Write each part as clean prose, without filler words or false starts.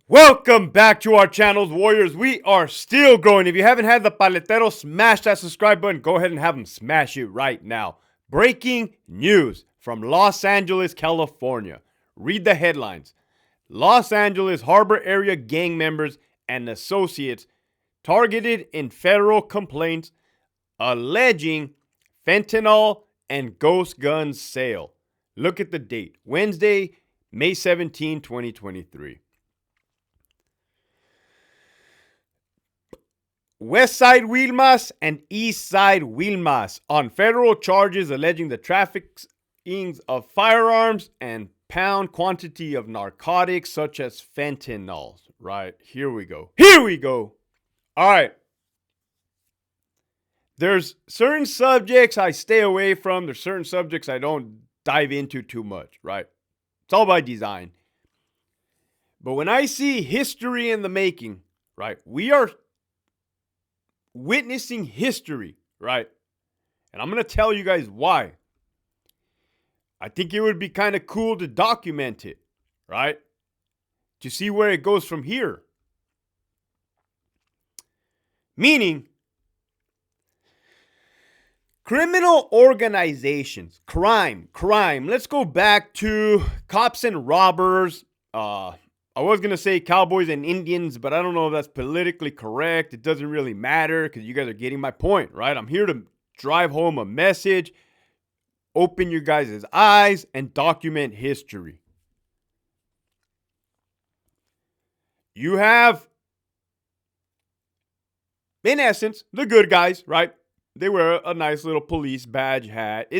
Welcome back to our channels, Warriors. We are still growing. If you haven't had the paletero, smash that subscribe button. Go ahead and have them smash it right now. Breaking news from Los Angeles, California. Read the headlines. Los Angeles Harbor area gang members and associates targeted in federal complaints alleging fentanyl and ghost gun sale. Look at the date. Wednesday, May 17, 2023. Westside Wilmas and Eastside Wilmas on federal charges alleging the trafficking of firearms and pound quantity of narcotics such as fentanyl. Right, here we go. All right. There's certain subjects I stay away from. There's certain subjects I don't dive into too much, right? It's all by design. But when I see history in the making, right, we are witnessing history, right? And I'm going to tell you guys why. I think it would be kind of cool to document it, right? To see where it goes from here. Meaning, criminal organizations, crime. Let's go back to cops and robbers. I was going to say cowboys and Indians, but I don't know if that's politically correct. It doesn't really matter because you guys are getting my point, right? I'm here to drive home a message, open your guys' eyes, and document history. You have, in essence, the good guys, right? They wear a nice little police badge hat.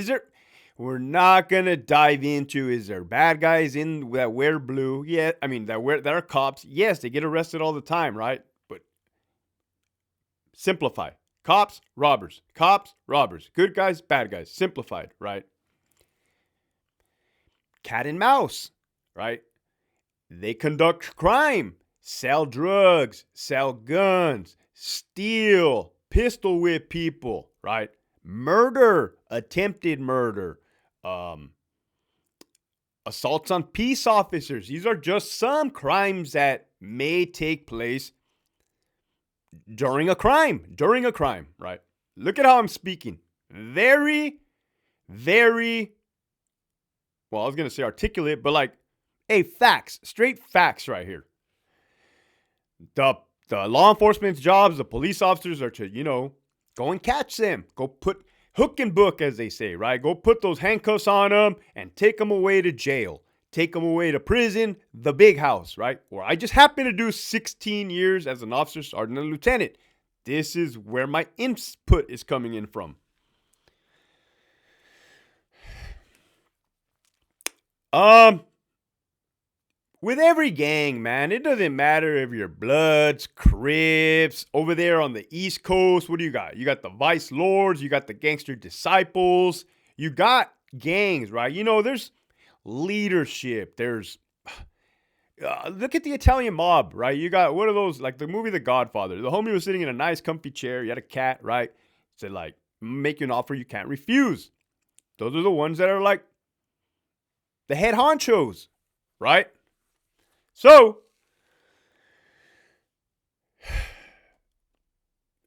We're not going to dive into, is there bad guys in that wear blue? Yeah, I mean, that are cops. Yes, they get arrested all the time, right? But simplify. Cops, robbers. Good guys, bad guys. Simplified, right? Cat and mouse, right? They conduct crime, sell drugs, sell guns, steal, pistol whip people, right? Murder, attempted murder, assaults on peace officers. These are just some crimes that may take place during a crime, right? Look at how I'm speaking. Very, very, well, I was going to say articulate, but like, hey, facts, straight facts right here. The law enforcement's jobs, the police officers are to, go and catch them. Go put hook and book, as they say, right? Go put those handcuffs on them and take them away to jail. Take them away to prison, the big house, right? Where I just happen to do 16 years as an officer, sergeant, and lieutenant. This is where my input is coming in from. With every gang, man, it doesn't matter if you're Bloods, Crips, over there on the East Coast. What do you got? You got the Vice Lords, you got the Gangster Disciples, you got gangs, right? There's leadership. There's, look at the Italian mob, right? You got, what are those, like the movie The Godfather. The homie was sitting in a nice comfy chair. You had a cat, right? Said like, make you an offer you can't refuse. Those are the ones that are like the head honchos, right? So,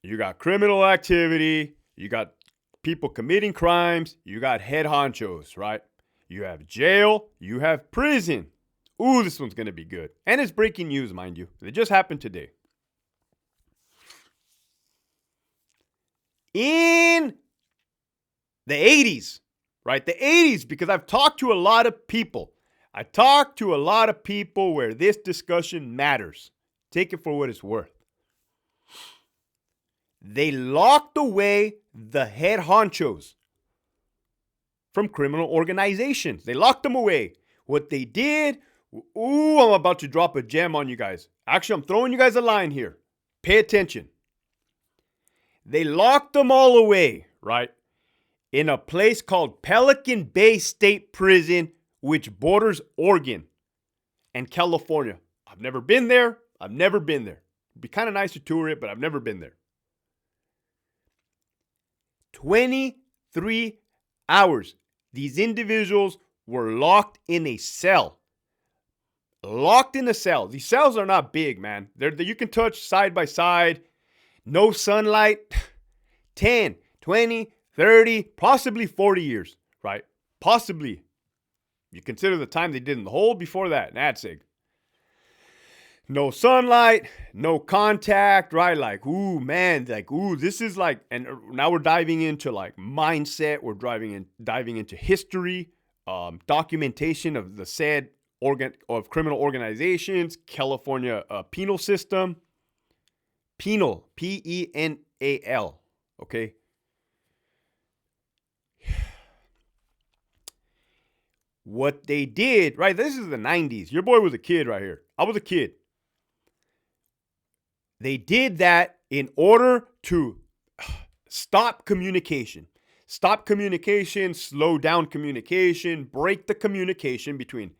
you got criminal activity, you got people committing crimes, you got head honchos, right? You have jail, you have prison. Ooh, this one's going to be good. And it's breaking news, mind you. It just happened today. In the 80s, right? The 80s, because I've talked to a lot of people. Where this discussion matters. Take it for what it's worth. They locked away the head honchos from criminal organizations. They locked them away. What they did, I'm about to drop a gem on you guys. Actually, I'm throwing you guys a line here. Pay attention. They locked them all away, right? In a place called Pelican Bay State Prison, which borders Oregon and California. I've never been there. It'd be kind of nice to tour it, but I've never been there. 23 hours. These individuals were locked in a cell. locked in a cell. These cells are not big, man. You can touch side by side, no sunlight, 10, 20, 30, possibly 40 years, right? Possibly. You consider the time they did in the hole before that, that's it. No sunlight, no contact, right? Like, ooh, man, like, ooh, this is like, and now we're diving into like mindset. We're diving into history, documentation of the said criminal organizations, California penal system, penal, Penal, okay? What they did, right? This is the 90s. Your boy was a kid right here. I was a kid. They did that in order to stop communication. Stop communication, slow down communication, break the communication between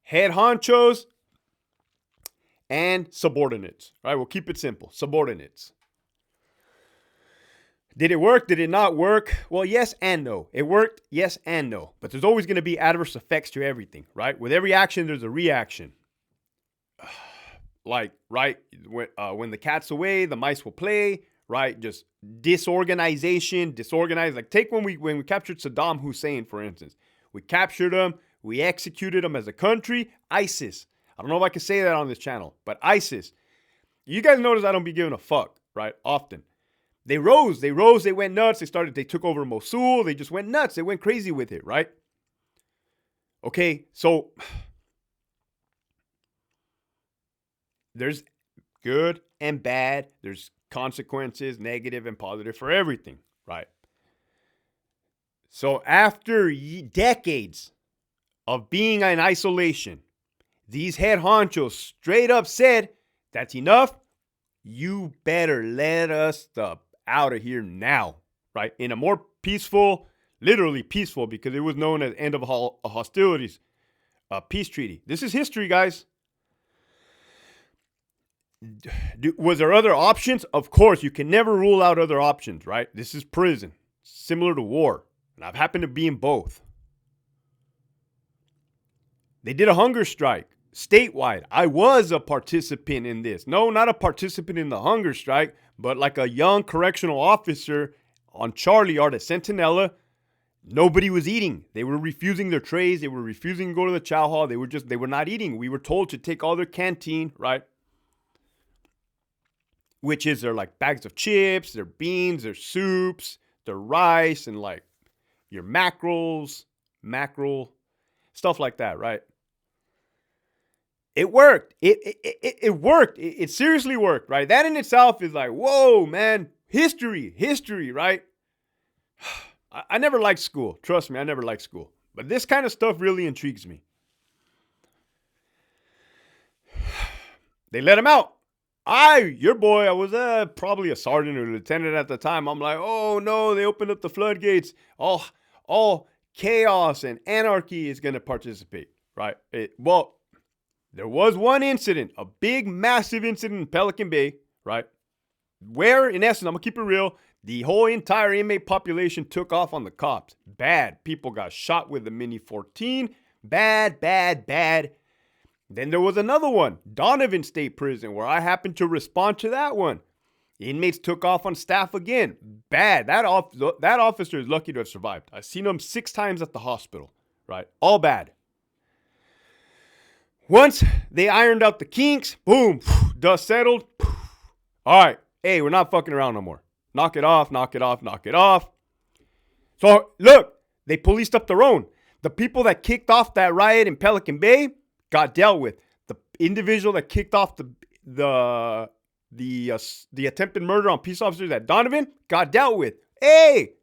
head honchos and subordinates. Right? We'll keep it simple. Subordinates. Did it work? Did it not work? Well, yes and no. It worked, yes and no. But there's always going to be adverse effects to everything, right? With every action, there's a reaction. Like, right, when the cat's away, the mice will play, right? Just disorganization, disorganized. Like, take when we captured Saddam Hussein, for instance. We captured him. We executed him as a country. ISIS. I don't know if I can say that on this channel, but ISIS. You guys notice I don't be giving a fuck, right? Often. They rose, they went nuts. They took over Mosul. They just went nuts. They went crazy with it, right? Okay, so there's good and bad. There's consequences, negative and positive for everything, right? So after decades of being in isolation, these head honchos straight up said, that's enough. You better let us out of here now, right? In a more peaceful, literally peaceful, because it was known as end of hostilities, peace treaty. This is history, guys. Was there other options? Of course, you can never rule out other options, right? This is prison, similar to war. And I've happened to be in both. They did a hunger strike statewide. I was a participant in this. No, not a participant in the hunger strike, but like a young correctional officer on Charlie Art at Centinela. Nobody was eating. They were refusing their trays. They were refusing to go to the chow hall. They were not eating. We were told to take all their canteen, right? Which is their like bags of chips, their beans, their soups, their rice, and like your mackerel, stuff like that, right? It worked. It worked. It seriously worked, right? That in itself is like, whoa, man, history, right? I never liked school. Trust me, I never liked school. But this kind of stuff really intrigues me. They let him out. Your boy, I was probably a sergeant or lieutenant at the time. I'm like, oh no, they opened up the floodgates. All chaos and anarchy is going to participate, right? Well, there was one incident, a big, massive incident in Pelican Bay, right? Where, in essence, I'm going to keep it real, the whole entire inmate population took off on the cops. Bad. People got shot with the Mini 14. Bad. Then there was another one, Donovan State Prison, where I happened to respond to that one. Inmates took off on staff again. Bad. That officer is lucky to have survived. I've seen him 6 times at the hospital, right? All bad. Once they ironed out the kinks, boom, dust settled. All right, hey, we're not fucking around no more. Knock it off. So, look, they policed up their own. The people that kicked off that riot in Pelican Bay got dealt with. The individual that kicked off the attempted murder on peace officers at Donovan got dealt with. Hey,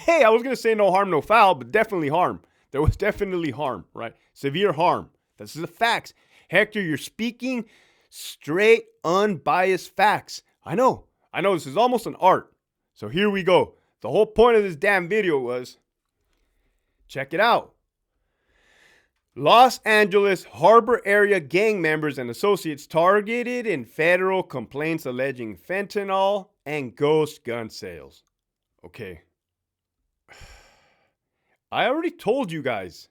I was going to say no harm, no foul, but definitely harm. There was definitely harm, right? Severe harm. This is the facts. Hector, you're speaking straight, unbiased facts. I know. This is almost an art. So here we go. The whole point of this damn video was, check it out. Los Angeles Harbor area gang members and associates targeted in federal complaints alleging fentanyl and ghost gun sales. Okay. I already told you guys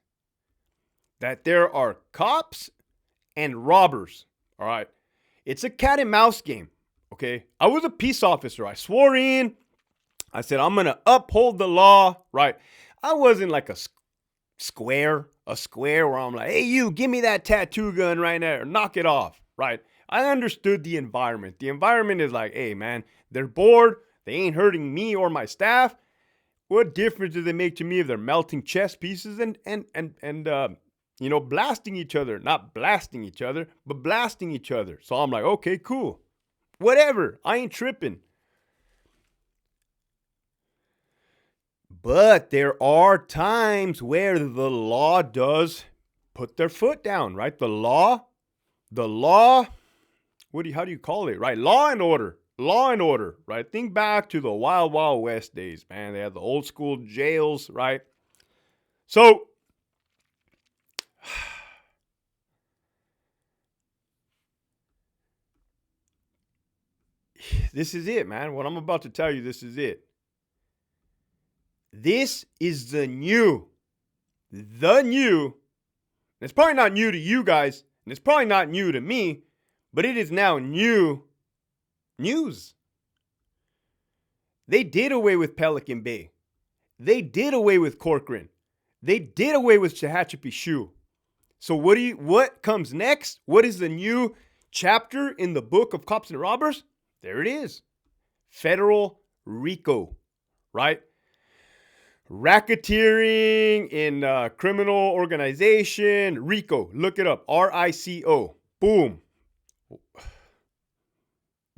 that there are cops and robbers. All right. It's a cat and mouse game. Okay. I was a peace officer. I swore in. I said, I'm going to uphold the law. Right. I wasn't like a square where I'm like, hey, you, give me that tattoo gun right there. Knock it off. Right. I understood the environment. The environment is like, hey, man, they're bored. They ain't hurting me or my staff. What difference does it make to me if they're melting chess pieces and blasting each other? Not blasting each other, but blasting each other. So I'm like, okay, cool. Whatever. I ain't tripping. But there are times where the law does put their foot down, right? The law, how do you call it, right? Law and order, right? Think back to the Wild Wild West days, man. They had the old school jails, right? So, this is it, man. What I'm about to tell you, this is it. This is the new. It's probably not new to you guys, and it's probably not new to me, but it is now new news. They did away with Pelican Bay. They did away with Corcoran. They did away with Tehachapi Shoe. So what comes next? What is the new chapter in the book of cops and robbers? There it is. Federal RICO, right? Racketeering in criminal organization, RICO. Look it up. RICO. Boom.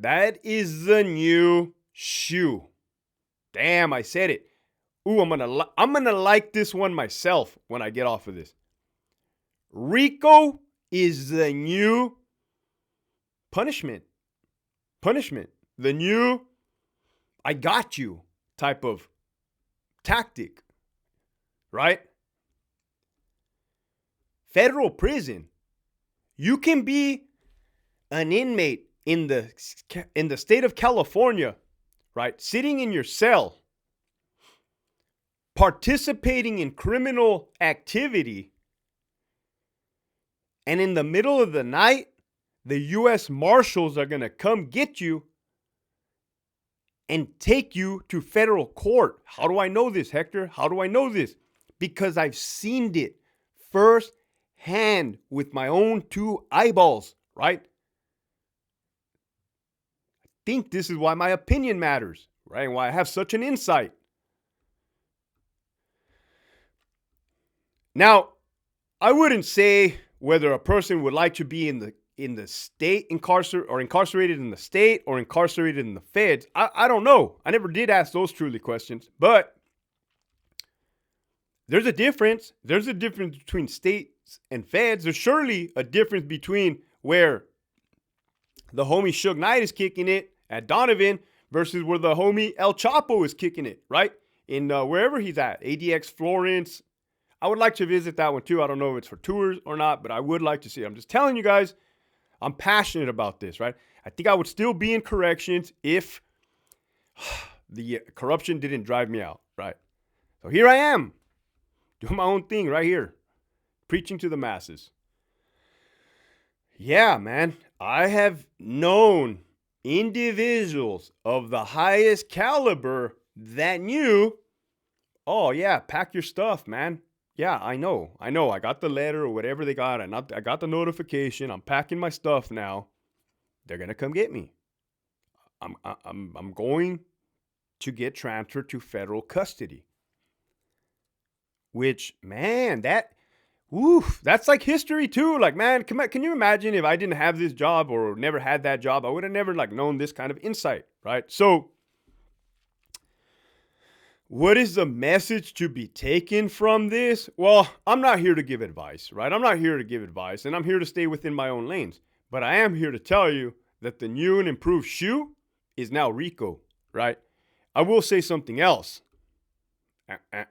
That is the new shoe. Damn, I said it. Ooh, I'm gonna like this one myself when I get off of this. RICO is the new punishment. The new I got you type of tactic, right? Federal prison. You can be an inmate in the state of California, right? Sitting in your cell, participating in criminal activity, and in the middle of the night, the U.S. Marshals are going to come get you and take you to federal court. How do I know this, Hector? How do I know this? Because I've seen it firsthand with my own two eyeballs, right? I think this is why my opinion matters, right? And why I have such an insight. Now, I wouldn't say whether a person would like to be in the state incarcerated in the state or incarcerated in the feds. I don't know. I never did ask those truly questions, but there's a difference. There's a difference between states and feds. There's surely a difference between where the homie Suge Knight is kicking it at Donovan versus where the homie El Chapo is kicking it, right? In wherever he's at, ADX Florence. I would like to visit that one too. I don't know if it's for tours or not, but I would like to see it. I'm just telling you guys, I'm passionate about this, right? I think I would still be in corrections if the corruption didn't drive me out, right? So here I am, doing my own thing right here, preaching to the masses. Yeah, man, I have known individuals of the highest caliber that knew, oh yeah, pack your stuff, man. Yeah, I know. I got the letter or whatever they got. I got the notification. I'm packing my stuff now. They're gonna come get me. I'm going to get transferred to federal custody. Which, man, that's like history too. Like, man, can you imagine if I didn't have this job or never had that job? I would have never known this kind of insight, right? So, what is the message to be taken from this? Well, I'm not here to give advice, right? I'm not here to give advice, and I'm here to stay within my own lanes. But I am here to tell you that the new and improved shoe is now RICO, right? I will say something else,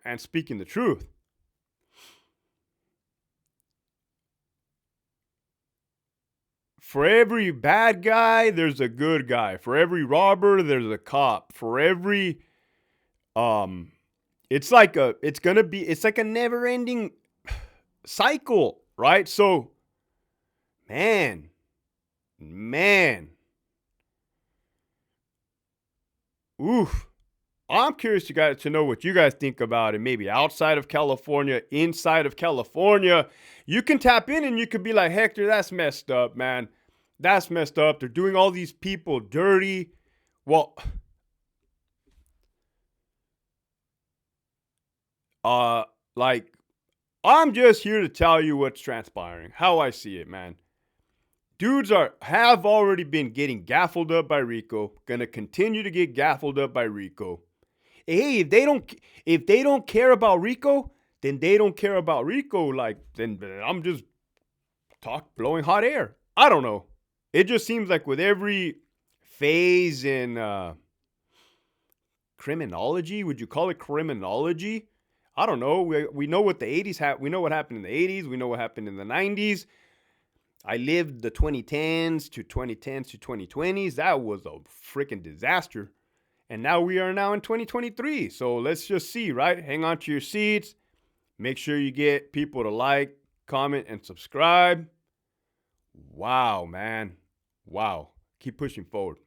and speaking the truth. For every bad guy, there's a good guy. For every robber, there's a cop. For every it's like a never-ending cycle, right? So, Man, man. Oof. I'm curious to know what you guys think about it. Maybe outside of California, inside of California. You can tap in and you could be like, Hector, that's messed up, man. That's messed up. They're doing all these people dirty. Well, uh, like, I'm just here to tell you what's transpiring, how I see it, man. Dudes have already been getting gaffled up by Rico, gonna continue to get gaffled up by Rico. Hey, if they don't care about Rico, then they don't care about Rico. Like, then I'm just blowing hot air. I don't know. It just seems like with every phase in criminology, would you call it criminology? I don't know. We know what the 80s had. We know what happened in the 80s. We know what happened in the 90s. I lived the 2010s to 2020s. That was a freaking disaster. And now we are now in 2023. So let's just see, right? Hang on to your seats. Make sure you get people to like, comment, and subscribe. Wow, man. Wow. Keep pushing forward.